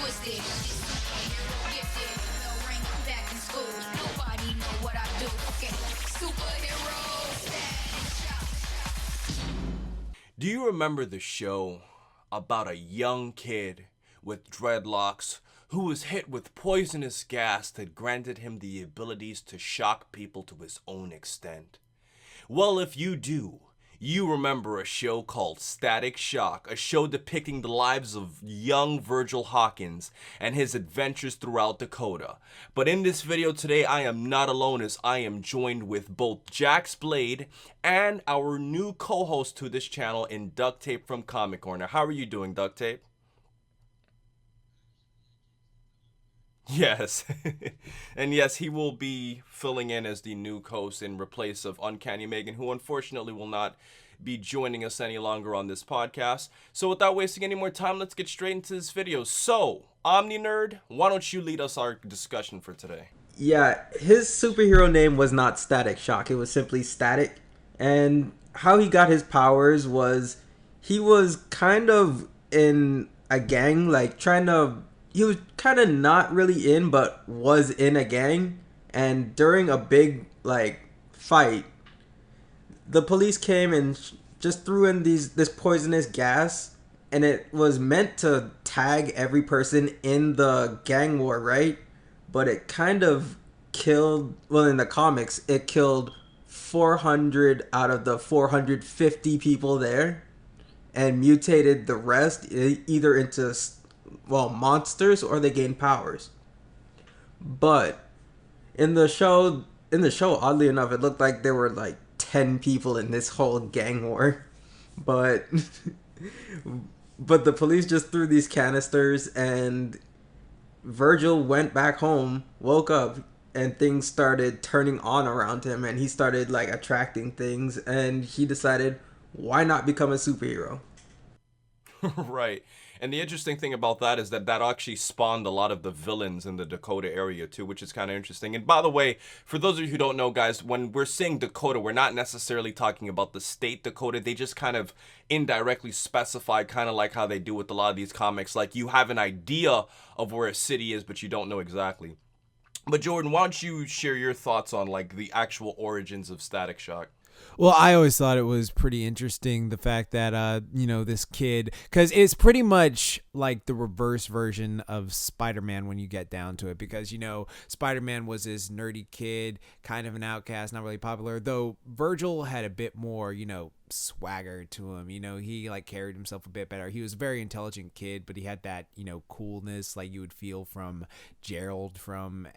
twisted. Superhero gifted. No rank back in school. Nobody know what I do. Okay. Superhero status. Do you remember the show about a young kid with dreadlocks who was hit with poisonous gas that granted him the abilities to shock people to his own extent? Well, if you do, you remember a show called Static Shock, a show depicting the lives of young Virgil Hawkins and his adventures throughout Dakota. But in this video today, I am not alone, as I am joined with both Jax Blade and our new co-host to this channel in Duct Tape from Comic Corner. How are you doing, Duct Tape? Yes, and yes, he will be filling in as the new host in replace of Uncanny Megan, who unfortunately will not be joining us any longer on this podcast. So without wasting any more time, let's get straight into this video. So, Omni Nerd, why don't you lead us our discussion for today? Yeah, his superhero name was not Static Shock, it was simply Static. And how he got his powers was he was kind of in a gang, like he was kind of not really in, but was in a gang. And during a big, fight, the police came and just threw in this poisonous gas. And it was meant to tag every person in the gang war, right? But it kind of killed, well, in the comics, it killed 400 out of the 450 people there. And mutated the rest either into monsters, or they gain powers. But in the show, oddly enough, it looked like there were 10 people in this whole gang war. But the police just threw these canisters, and Virgil went back home, woke up, and things started turning on around him, and he started attracting things, and he decided, why not become a superhero? Right. And the interesting thing about that is that actually spawned a lot of the villains in the Dakota area too, which is kind of interesting. And by the way, for those of you who don't know, guys, when we're saying Dakota, we're not necessarily talking about the state Dakota. They just kind of indirectly specify, kind of like how they do with a lot of these comics. Like, you have an idea of where a city is, but you don't know exactly. But Jordan, why don't you share your thoughts on the actual origins of Static Shock? Well, I always thought it was pretty interesting, the fact that, this kid, because it's pretty much like the reverse version of Spider-Man when you get down to it, because, Spider-Man was this nerdy kid, kind of an outcast, not really popular, though Virgil had a bit more, swagger to him. He carried himself a bit better. He was a very intelligent kid, but he had that, coolness like you would feel from Gerald from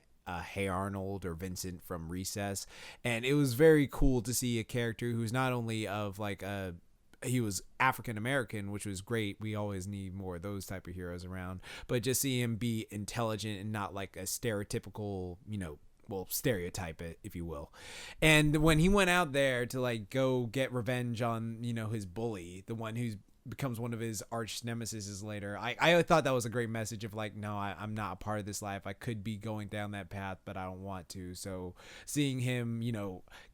Hey Arnold or Vincent from Recess. And it was very cool to see a character who's not only of he was African American, which was great. We always need more of those type of heroes around, but just see him be intelligent and not like a stereotypical, stereotype it, if you will. And when he went out there to go get revenge on, his bully, the one who's becomes one of his arch nemesis later. I thought that was a great message of no, I'm not a part of this life. I could be going down that path, but I don't want to. So seeing him,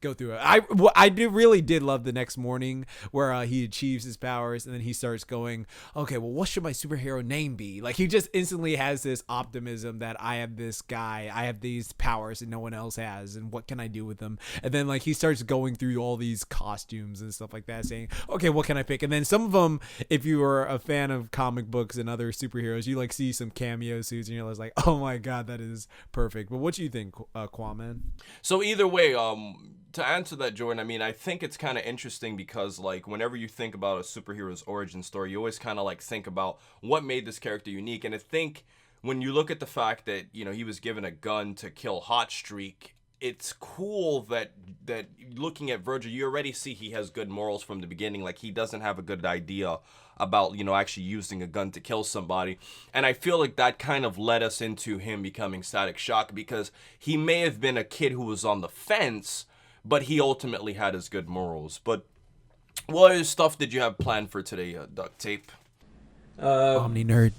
go through it. I really did love the next morning where he achieves his powers and then he starts going, okay, well, what should my superhero name be? He just instantly has this optimism that I have this guy, I have these powers and no one else has, and what can I do with them? And then he starts going through all these costumes and stuff like that, saying, okay, what can I pick? And then some of them, if you are a fan of comic books and other superheroes, you see some cameo suits and you're like, oh my god, that is perfect. But what do you think, Qaaman? So either way, to answer that, Jordan, I think it's kind of interesting because whenever you think about a superhero's origin story, you always kind of think about what made this character unique. And I think when you look at the fact that he was given a gun to kill Hotstreak, it's cool that looking at Virgil, you already see he has good morals from the beginning. He doesn't have a good idea about, actually using a gun to kill somebody. And I feel like that kind of led us into him becoming Static Shock, because he may have been a kid who was on the fence, but he ultimately had his good morals. But what other stuff did you have planned for today, Duct Tape? Omni Nerd.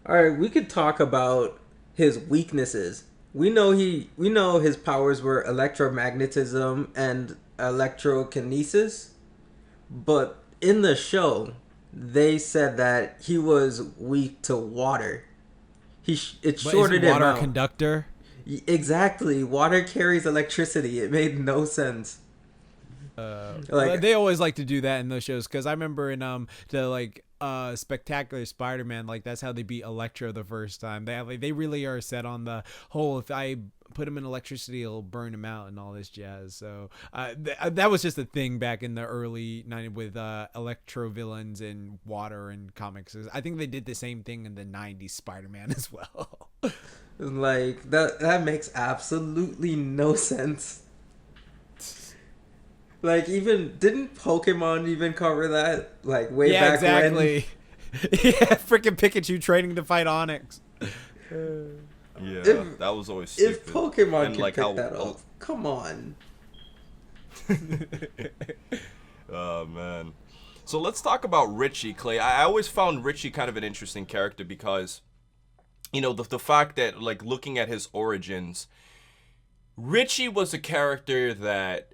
All right, we could talk about his weaknesses. We know his powers were electromagnetism and electrokinesis, but in the show, they said that he was weak to water. It But shorted isn't him water a out. conductor? Exactly. Water carries electricity. It made no sense. Like, they always like to do that in those shows, because I remember in the Spectacular Spider-Man, like that's how they beat Electro the first time. They really are set on the whole, if I put him in electricity, it'll burn him out and all this jazz. So that was just a thing back in the early 90s with Electro villains and water and comics. I think they did the same thing in the 90s Spider-Man as well. Like that makes absolutely no sense. Like, even didn't Pokemon even cover that like way back exactly. Yeah, freaking Pikachu training to fight Onyx. Yeah, that was always stupid. If Pokemon And, could like, pick how- that up, come on. Oh man. So let's talk about Richie Clay. I always found Richie kind of an interesting character because, you know, the fact that, like, looking at his origins, Richie was a character that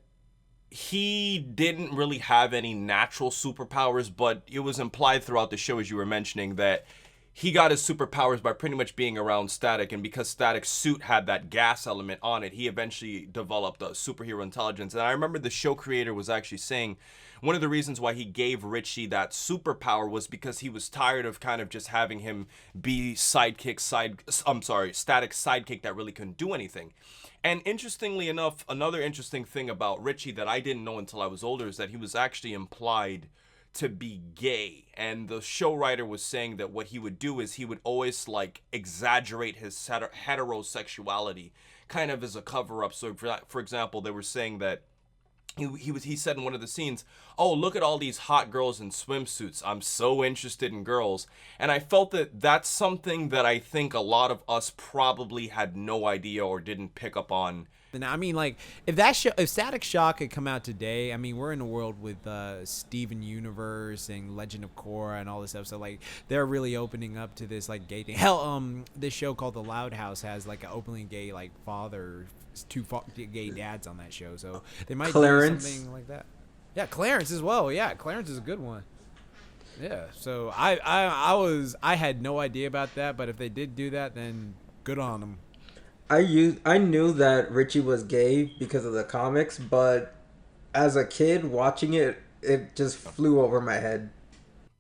he didn't really have any natural superpowers, but it was implied throughout the show, as you were mentioning, that he got his superpowers by pretty much being around Static, and because Static's suit had that gas element on it, he eventually developed a superhero intelligence. And I remember the show creator was actually saying one of the reasons why he gave Richie that superpower was because he was tired of kind of just having him be Static's sidekick that really couldn't do anything. And interestingly enough, another interesting thing about Richie that I didn't know until I was older is that he was actually implied to be gay. And the show writer was saying that what he would do is he would always like exaggerate his heterosexuality kind of as a cover up. So for example, they were saying that he said in one of the scenes, "Oh, look at all these hot girls in swimsuits. I'm so interested in girls." And I felt that that's something that I think a lot of us probably had no idea or didn't pick up on. And I mean, like, if Static Shock had come out today, I mean, we're in a world with Steven Universe and Legend of Korra and all this stuff. So, like, they're really opening up to this, like, gay thing. Hell, this show called The Loud House has, like, an openly gay, like, father, two gay dads on that show. So they might Clarence. do something like that. Yeah, Clarence as well. Yeah, Clarence is a good one. Yeah, so I had no idea about that, but if they did do that, then good on them. I knew that Richie was gay because of the comics, but as a kid watching it, it just flew over my head.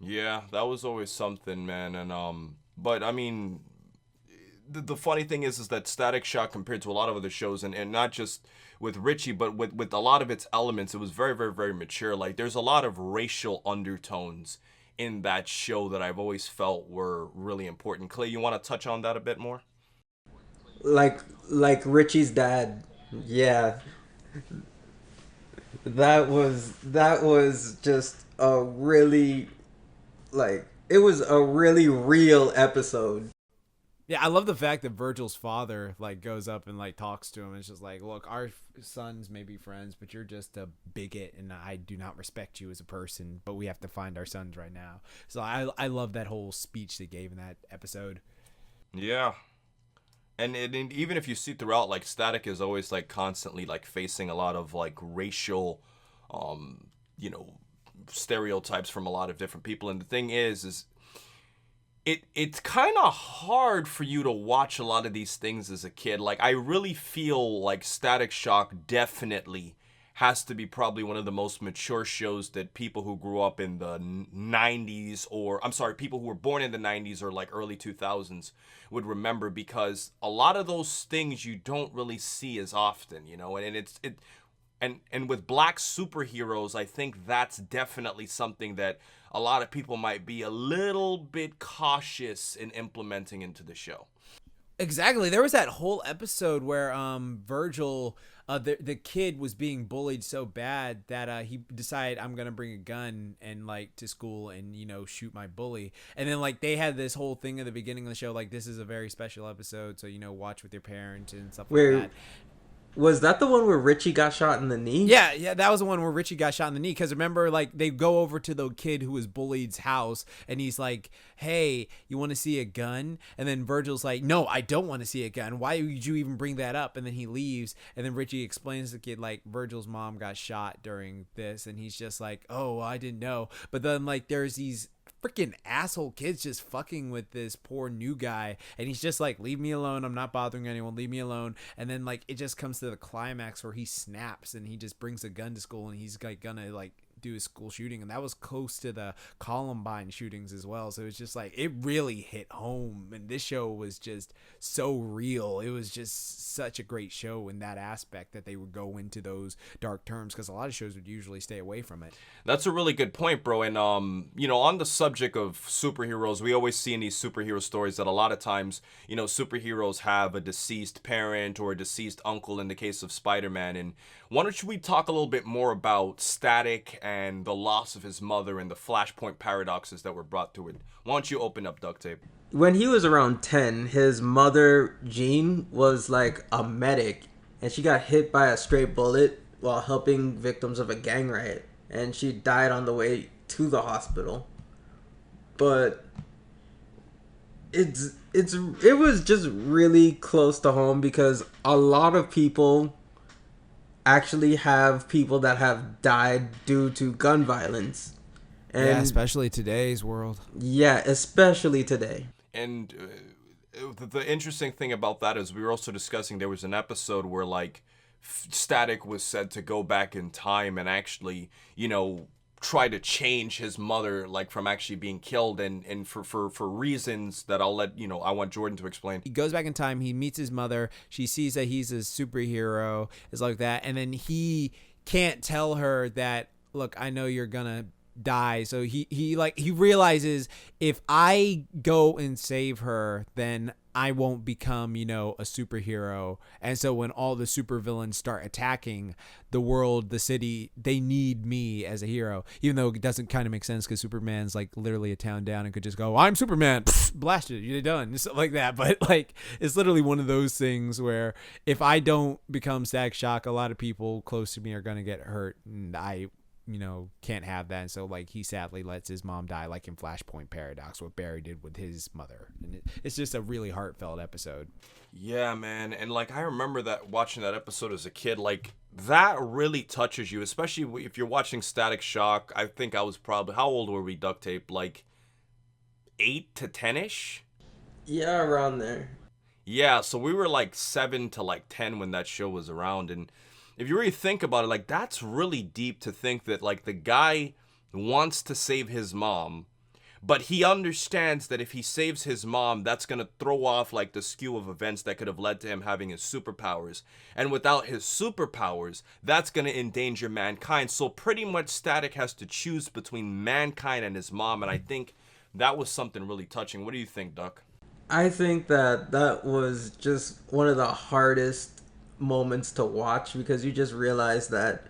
Yeah, that was always something, man. And but I mean, the funny thing is that Static Shock, compared to a lot of other shows, and not just with Richie, but with a lot of its elements, it was very, very, very mature. Like, there's a lot of racial undertones in that show that I've always felt were really important. Clay, you want to touch on that a bit more? Like Richie's dad. Yeah. That was just a really, like, it was a really real episode. Yeah, I love the fact that Virgil's father, like, goes up and, like, talks to him. It's just like, look, our sons may be friends, but you're just a bigot, and I do not respect you as a person, but we have to find our sons right now. So I love that whole speech they gave in that episode. Yeah. And even if you see throughout, like, Static is always, like, constantly, like, facing a lot of, like, racial, you know, stereotypes from a lot of different people. And the thing is it's kind of hard for you to watch a lot of these things as a kid. Like, I really feel like Static Shock definitely has to be probably one of the most mature shows that people who grew up in the 90s, or I'm sorry, people who were born in the 90s or like early 2000s would remember, because a lot of those things you don't really see as often, you know. And with black superheroes, I think that's definitely something that a lot of people might be a little bit cautious in implementing into the show. Exactly. There was that whole episode where Virgil, the kid, was being bullied so bad that he decided, I'm gonna bring a gun and, like, to school and, you know, shoot my bully. And then, like, they had this whole thing at the beginning of the show, like, this is a very special episode, so, you know, watch with your parents and stuff like that. Was that the one where Richie got shot in the knee? Yeah, that was the one where Richie got shot in the knee. Because remember, like, they go over to the kid who was bullied's house, and he's like, hey, you want to see a gun? And then Virgil's like, no, I don't want to see a gun. Why would you even bring that up? And then he leaves, and then Richie explains to the kid, like, Virgil's mom got shot during this, and he's just like, oh, well, I didn't know. But then, like, there's these freaking asshole kid's just fucking with this poor new guy, and he's just like, leave me alone, I'm not bothering anyone, leave me alone. And then like it just comes to the climax where he snaps and he just brings a gun to school and he's like gonna like do a school shooting, and that was close to the Columbine shootings as well. So it's just like it really hit home, and this show was just so real. It was just such a great show in that aspect that they would go into those dark terms, because a lot of shows would usually stay away from it. That's a really good point, bro. And you know, on the subject of superheroes, we always see in these superhero stories that a lot of times, you know, superheroes have a deceased parent or a deceased uncle in the case of Spider-Man. And why don't we talk a little bit more about Static and the loss of his mother and the Flashpoint paradoxes that were brought to it? Why don't you open up, Duct Tape? When he was around 10, his mother, Jean, was like a medic, and she got hit by a stray bullet while helping victims of a gang riot, and she died on the way to the hospital. But it was just really close to home, because a lot of people actually have people that have died due to gun violence. And yeah, especially today's world. Yeah, especially today. And the interesting thing about that is we were also discussing, there was an episode where like Static was said to go back in time and actually, you know, try to change his mother, like from actually being killed, and for reasons that I'll let, you know, I want Jordan to explain. He goes back in time, he meets his mother, she sees that he's a superhero, is like that, and then he can't tell her that, look, I know you're gonna die. So he realizes, if I go and save her, then I won't become, you know, a superhero. And so when all the supervillains start attacking the world, the city, they need me as a hero. Even though it doesn't kind of make sense, because Superman's like literally a town down and could just go, I'm Superman, blast it, you're done, just like that. But like, it's literally one of those things where if I don't become Static Shock, a lot of people close to me are gonna get hurt, and I, you know, can't have that. And so like he sadly lets his mom die, like in Flashpoint Paradox, what Barry did with his mother. And it's just a really heartfelt episode. Yeah, man. And like I remember that, watching that episode as a kid, like that really touches you, especially if you're watching Static Shock. I think I was probably, how old were we, Duct Tape? Like 8 to 10ish? Yeah, around there. Yeah, so we were like 7 to like 10 when that show was around. And if you really think about it, like that's really deep to think that like the guy wants to save his mom, but he understands that if he saves his mom, that's going to throw off like the skew of events that could have led to him having his superpowers. And without his superpowers, that's going to endanger mankind. So pretty much Static has to choose between mankind and his mom. And I think that was something really touching. What do you think, Duck? I think that was just one of the hardest moments to watch, because you just realize that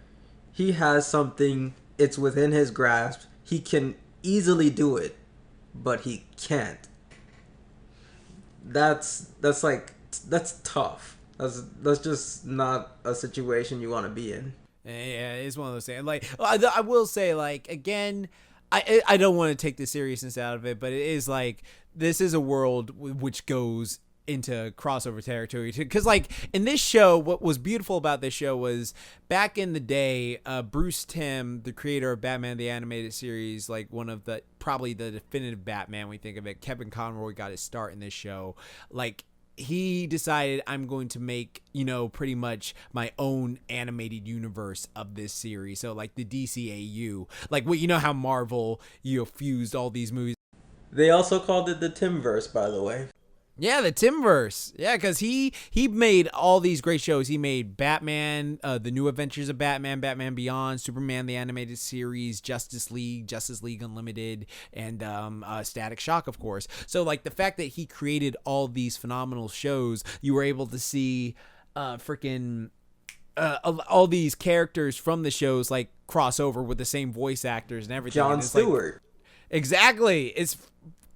he has something, it's within his grasp, he can easily do it, but he can't. That's tough. That's just not a situation you want to be in. Yeah, it's one of those things. Like I will say, like, again, I don't want to take the seriousness out of it, but it is like, this is a world which goes into crossover territory, because like in this show, what was beautiful about this show was back in the day, Bruce Timm, the creator of Batman the Animated Series, like one of the probably the definitive Batman, we think of it, Kevin Conroy got his start in this show. Like, he decided, I'm going to make, you know, pretty much my own animated universe of this series. So like the DCAU, like what, you know how Marvel, you know, fused all these movies. They also called it the Timmverse, by the way. Yeah, the Timmverse. Yeah, because he made all these great shows. He made Batman, The New Adventures of Batman, Batman Beyond, Superman the Animated Series, Justice League Unlimited, and Static Shock, of course. So, like, the fact that he created all these phenomenal shows, you were able to see all these characters from the shows, like, cross over with the same voice actors and everything. Jon Stewart. Like, exactly. It's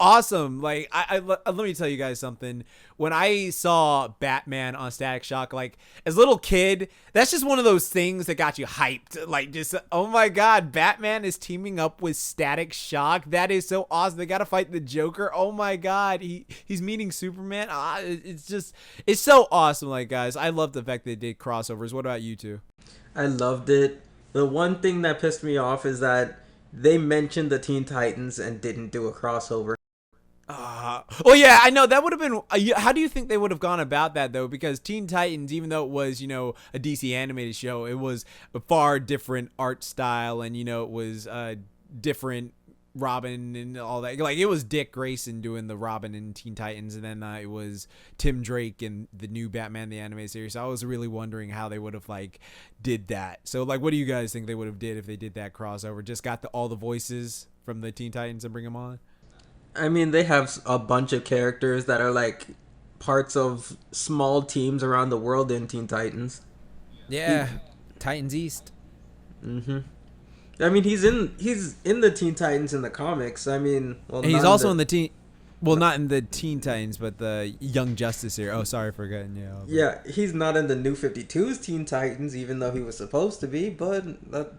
awesome. Like, I let me tell you guys something. When I saw Batman on Static Shock, like, as a little kid, that's just one of those things that got you hyped. Like, just, oh my god, Batman is teaming up with Static Shock. That is so awesome. They gotta fight the Joker. Oh my god, he's meeting Superman. It's so awesome. Like, guys, I love the fact they did crossovers. What about you two? I loved it. The one thing that pissed me off is that they mentioned the Teen Titans and didn't do a crossover. Oh yeah, I know that would have been. How do you think they would have gone about that though? Because Teen Titans, even though it was a DC animated show, it was a far different art style, and it was different Robin and all that. Like it was Dick Grayson doing the Robin in Teen Titans, and then it was Tim Drake in the new Batman the animated series. So I was really wondering how they would have did that. So what do you guys think they would have did if they did that crossover? Just got all the voices from the Teen Titans and bring them on? I mean, they have a bunch of characters that are parts of small teams around the world in Teen Titans. Yeah, Titans East. Mm-hmm. I mean, he's in the Teen Titans in the comics. I mean, and he's also in the Teen. Well, not in the Teen Titans, but the Young Justice here. Oh, sorry for getting you. Yeah, he's not in the New 52's Teen Titans, even though he was supposed to be. But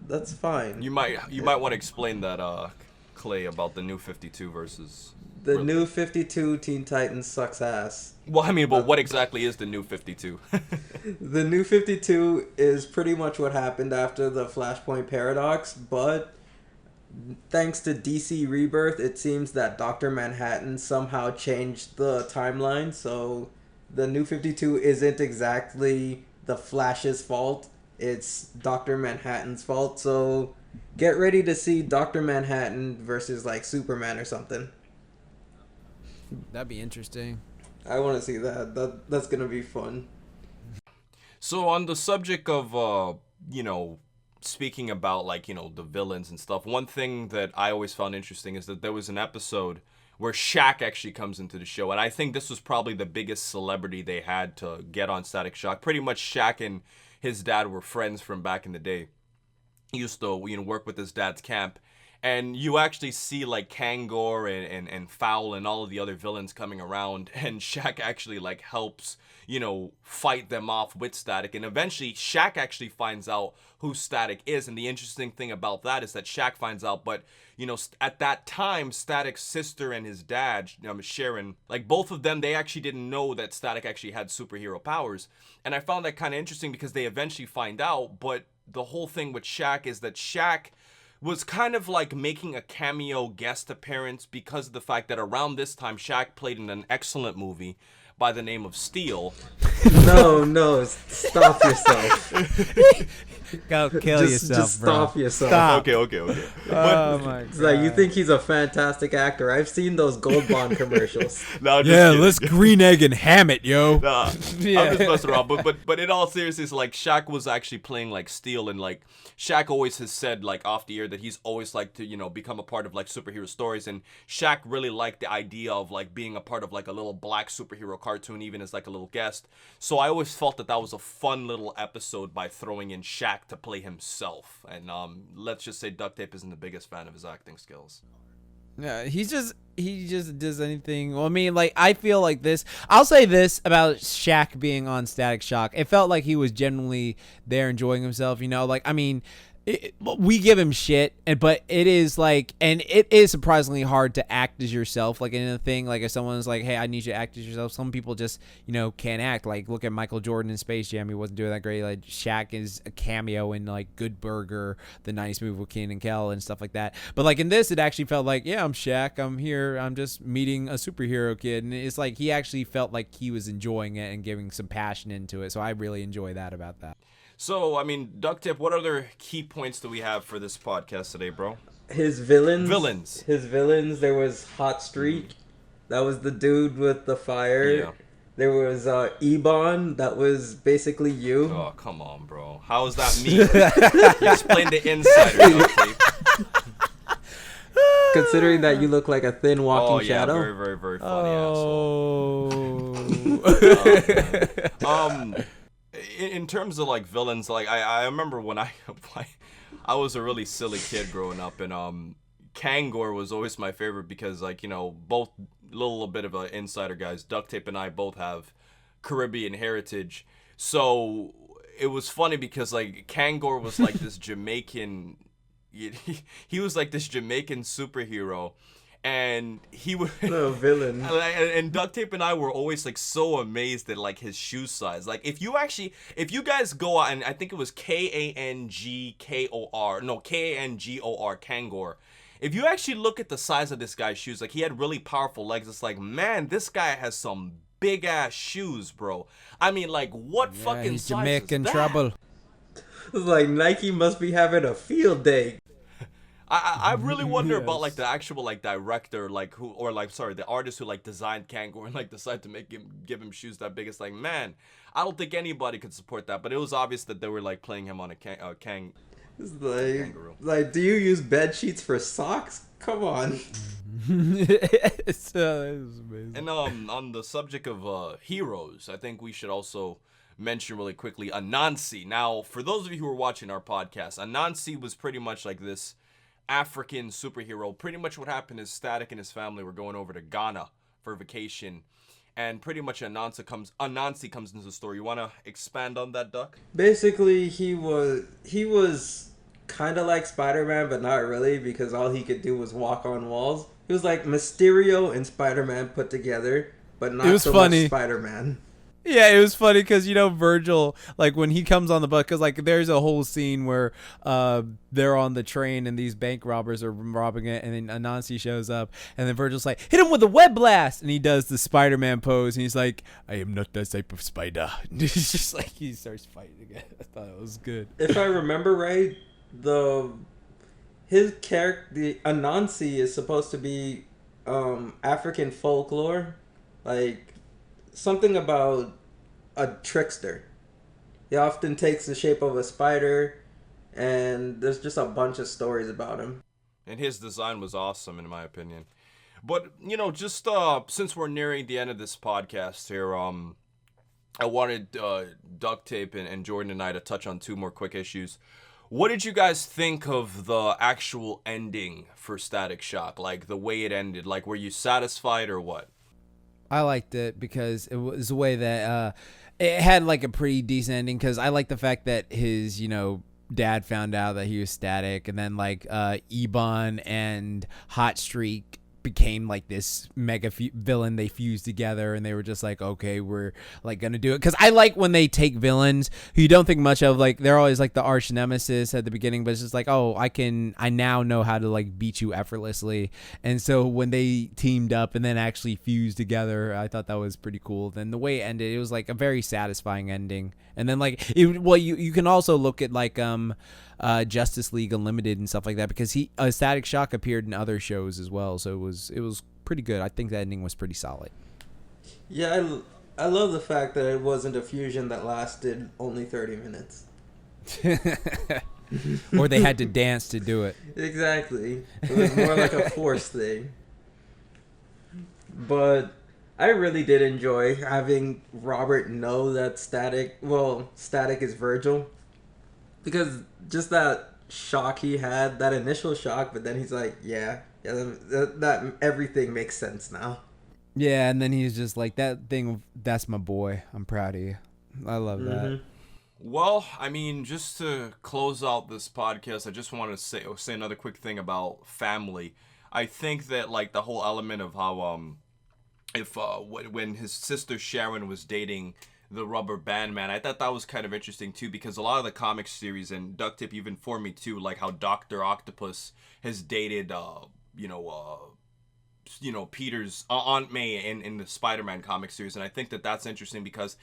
that's fine. You might want to explain that, Clay, about the New 52 versus the New 52 Teen Titans sucks ass. Well, I mean, but what exactly is the New 52? The New 52 is pretty much what happened after the Flashpoint Paradox, but thanks to DC Rebirth, it seems that Dr. Manhattan somehow changed the timeline, so the New 52 isn't exactly the Flash's fault, it's Dr. Manhattan's fault, so get ready to see Dr. Manhattan versus Superman or something. That'd be interesting. I want to see that. That's gonna be fun. So on the subject of speaking about the villains and stuff, one thing that I always found interesting is that there was an episode where Shaq actually comes into the show, and I think this was probably the biggest celebrity they had to get on Static Shock. Pretty much Shaq and his dad were friends from back in the day. He used to work with his dad's camp. And you actually see Kangor and Fowl and all of the other villains coming around, and Shaq actually helps fight them off with Static, and eventually Shaq actually finds out who Static is. And the interesting thing about that is that Shaq finds out, but at that time Static's sister and his dad, Sharon, both of them, they actually didn't know that Static actually had superhero powers. And I found that kind of interesting because they eventually find out, but the whole thing with Shaq is that Shaq was kind of making a cameo guest appearance because of the fact that around this time Shaq played in an excellent movie by the name of Steel. No, stop yourself. Go kill yourself, just bro. Stop yourself. Stop. Okay. Oh my god. It's you think he's a fantastic actor. I've seen those Gold Bond commercials. No, yeah, let's green egg and ham it, yo. Nah, Yeah. I'm just messing around. But in all seriousness, Shaq was actually playing Steel, and Shaq always has said off the air that he's always to become a part of superhero stories, and Shaq really liked the idea of being a part of a little black superhero cartoon, even as a little guest. So I always felt that was a fun little episode by throwing in Shaq to play himself. And let's just say Duct Tape isn't the biggest fan of his acting skills. Yeah, he just does anything. Well, I mean, I feel this. I'll say this about Shaq being on Static Shock. It felt like he was genuinely there enjoying himself. I mean, we give him shit, but it is and it is surprisingly hard to act as yourself in a thing. If someone's hey, I need you to act as yourself, some people just can't act. Look at Michael Jordan in Space Jam, he wasn't doing that great. Shaq is a cameo in Good Burger, the 90s movie with Kenan and Kel and stuff like that. But in this, it actually felt yeah, I'm Shaq, I'm here, I'm just meeting a superhero kid, and it's he actually felt he was enjoying it and giving some passion into it. So I really enjoy that about that. So, I mean, Duct Tape, what other key points do we have for this podcast today, bro? His villains. His villains. There was Hot Streak. That was the dude with the fire. Yeah. There was Ebon. That was basically you. Oh, come on, bro. How is that me? You explain the insider, Duct Tape. Considering that you look like a thin walking shadow. Very, very, very funny asshole. In terms of villains, I remember when I was a really silly kid growing up, and Kangor was always my favorite because both little bit of an insider guys, Duct Tape and I both have Caribbean heritage, so it was funny because Kangor was this Jamaican, he was this Jamaican superhero. and he would No villain. and Duct Tape and I were always like so amazed at like his shoe size. Like if you guys go out, and I think it was Kangor, Kangor. If you actually look at the size of this guy's shoes, like he had really powerful legs. It's like, man, this guy has some big ass shoes, bro. I mean, like what fucking he's size Jamaican is that? trouble. It's like Nike must be having a field day. I really wonder about Yes. like the actual like director, like who, or like sorry, the artist who like designed Kangor and like decided to give him shoes that big. It's like, man, I don't think anybody could support that. But it was obvious that they were like playing him on a Kang. It's Kangaroo. like, do you use bed sheets for socks? Come on. It was amazing. And on the subject of heroes, I think we should also mention really quickly Anansi. Now, for those of you who are watching our podcast, Anansi was pretty much like this African superhero. Pretty much what happened is Static and his family were going over to Ghana for vacation, and pretty much Anansi comes into the story. You want to expand on that, Duck? Basically, he was kind of like Spider-Man, but not really, because all he could do was walk on walls. He was like Mysterio and Spider-Man put together, but not It was so funny. much Spider-Man. Yeah, it was funny because, you know, Virgil, like, when he comes on the bus, because, like, there's a whole scene where they're on the train and these bank robbers are robbing it, and then Anansi shows up, and then Virgil's like, hit him with a web blast! And he does the Spider-Man pose, and he's like, I am not that type of spider. And it's just like, he starts fighting again. I thought it was good. If I remember right, his character, the Anansi, is supposed to be African folklore, like something about a trickster. He often takes the shape of a spider, and there's just a bunch of stories about him. And his design was awesome, in my opinion. But, you know, just since we're nearing the end of this podcast here, I wanted Duct Tape and Jordan and I to touch on two more quick issues. What did you guys think of the actual ending for Static Shock? Like, the way it ended? Like, were you satisfied or what? I liked it because it was a way that it had like a pretty decent ending, because I like the fact that his, you know, dad found out that he was Static, and then like Ebon and Hot Streak became like this mega villain. They fused together and they were just like, okay, we're like gonna do it. Because I like when they take villains who you don't think much of, like they're always like the arch nemesis at the beginning, but it's just like, oh, I now know how to like beat you effortlessly. And so when they teamed up and then actually fused together, I thought that was pretty cool. Then the way it ended, it was like a very satisfying ending. And then like you can also look at like Justice League Unlimited and stuff like that, because Static Shock appeared in other shows as well, so it was pretty good. I think the ending was pretty solid. Yeah, I love the fact that it wasn't a fusion that lasted only 30 minutes. Or they had to dance to do it. Exactly. It was more like a force thing. But I really did enjoy having Robert know that Static is Virgil. Because just that shock he had, that initial shock, but then he's like, yeah, that everything makes sense now. Yeah, and then he's just like, that's my boy. I'm proud of you. I love that. Well, I mean, just to close out this podcast, I just want to say another quick thing about family. I think that like the whole element of how when his sister Sharon was dating the Rubber Band Man, I thought that was kind of interesting too, because a lot of the comic series, and Duct Tape, you've informed me too, like how Dr. Octopus has dated Peter's Aunt May in the Spider-Man comic series, and I think that that's interesting because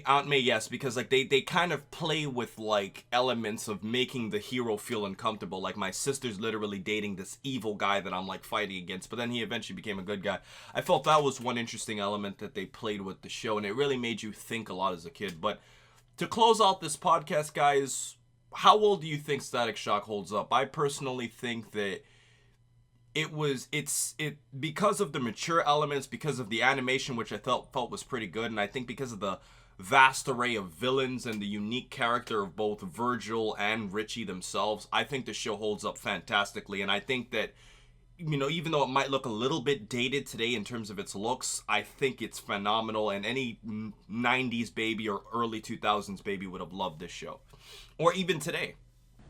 Aunt May, yes, because like they kind of play with like elements of making the hero feel uncomfortable. Like my sister's literally dating this evil guy that I'm like fighting against, but then he eventually became a good guy. I felt that was one interesting element that they played with the show, and it really made you think a lot as a kid. But to close out this podcast, guys, how well do you think Static Shock holds up? I personally think that it's because of the mature elements, because of the animation, which I felt was pretty good, and I think because of the vast array of villains and the unique character of both Virgil and Richie themselves, I think the show holds up fantastically. And I think that, you know, even though it might look a little bit dated today in terms of its looks, I think it's phenomenal, and any 90s baby or early 2000s baby would have loved this show, or even today.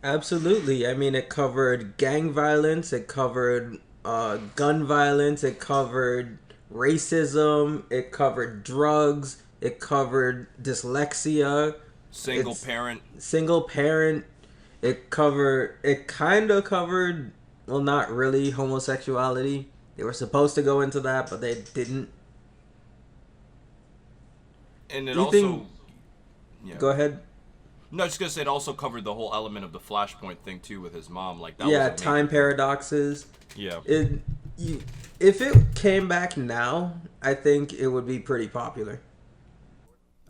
Absolutely. I mean, it covered gang violence, it covered gun violence. It covered racism. It covered drugs. It covered dyslexia. Single parent. Single parent. It kind of covered, well, not really, homosexuality. They were supposed to go into that, but they didn't. And it Anything, yeah. Go ahead. No, I was just gonna say it also covered the whole element of the Flashpoint thing too with his mom. Like that. Yeah, was time paradoxes. Yeah. If it came back now, I think it would be pretty popular.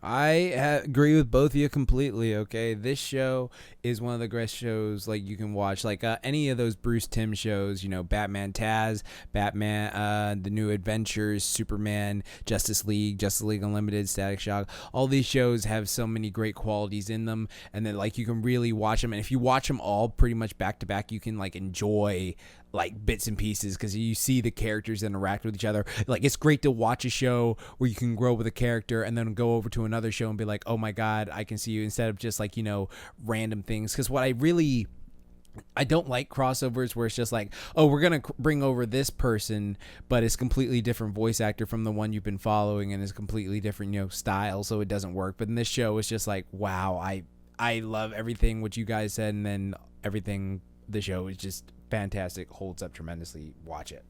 I agree with both of you completely. Okay, this show is one of the best shows like you can watch. Like any of those Bruce Timm shows, you know, Batman Taz, Batman, The New Adventures, Superman, Justice League Unlimited, Static Shock. All these shows have so many great qualities in them, and then like you can really watch them. And if you watch them all pretty much back to back, you can like enjoy like bits and pieces because you see the characters interact with each other. Like it's great to watch a show where you can grow with a character and then go over to another show and be like, oh my god, I can see you, instead of just like, you know, random things. Because what I don't like crossovers where it's just like, oh, we're going to bring over this person, but it's completely different voice actor from the one you've been following and it's completely different, you know, style, so it doesn't work. But in this show, it's just like, wow, I love everything what you guys said, and then everything, the show is just fantastic, holds up tremendously. Watch it.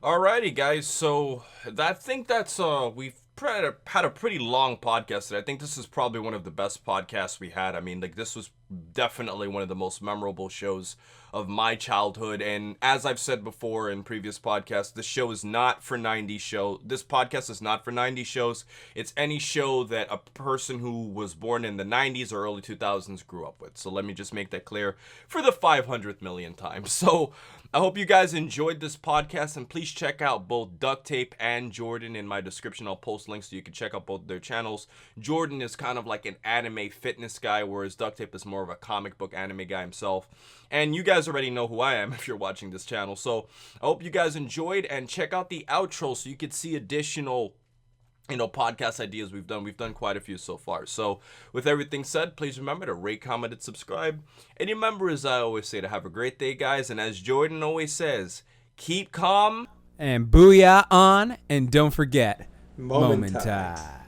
Alrighty, guys. So I think that's we've had a pretty long podcast today. I think this is probably one of the best podcasts we had. I mean, like this was definitely one of the most memorable shows of my childhood. And as I've said before in previous podcasts, this show is not for 90s show. This podcast is not for 90s shows. It's any show that a person who was born in the 90s or early 2000s grew up with. So let me just make that clear for the 500th million times. So I hope you guys enjoyed this podcast, and please check out both Duct Tape and Jordan in my description. I'll post links so you can check out both their channels. Jordan is kind of like an anime fitness guy, whereas Duct Tape is more of a comic book anime guy himself. And you guys already know who I am if you're watching this channel. So I hope you guys enjoyed, and check out the outro so you could see additional, you know, podcast ideas we've done. We've done quite a few so far. So with everything said, please remember to rate, comment, and subscribe. And remember, as I always say, to have a great day, guys. And as Jordan always says, keep calm and booyah on, and don't forget, Moment moment time. time.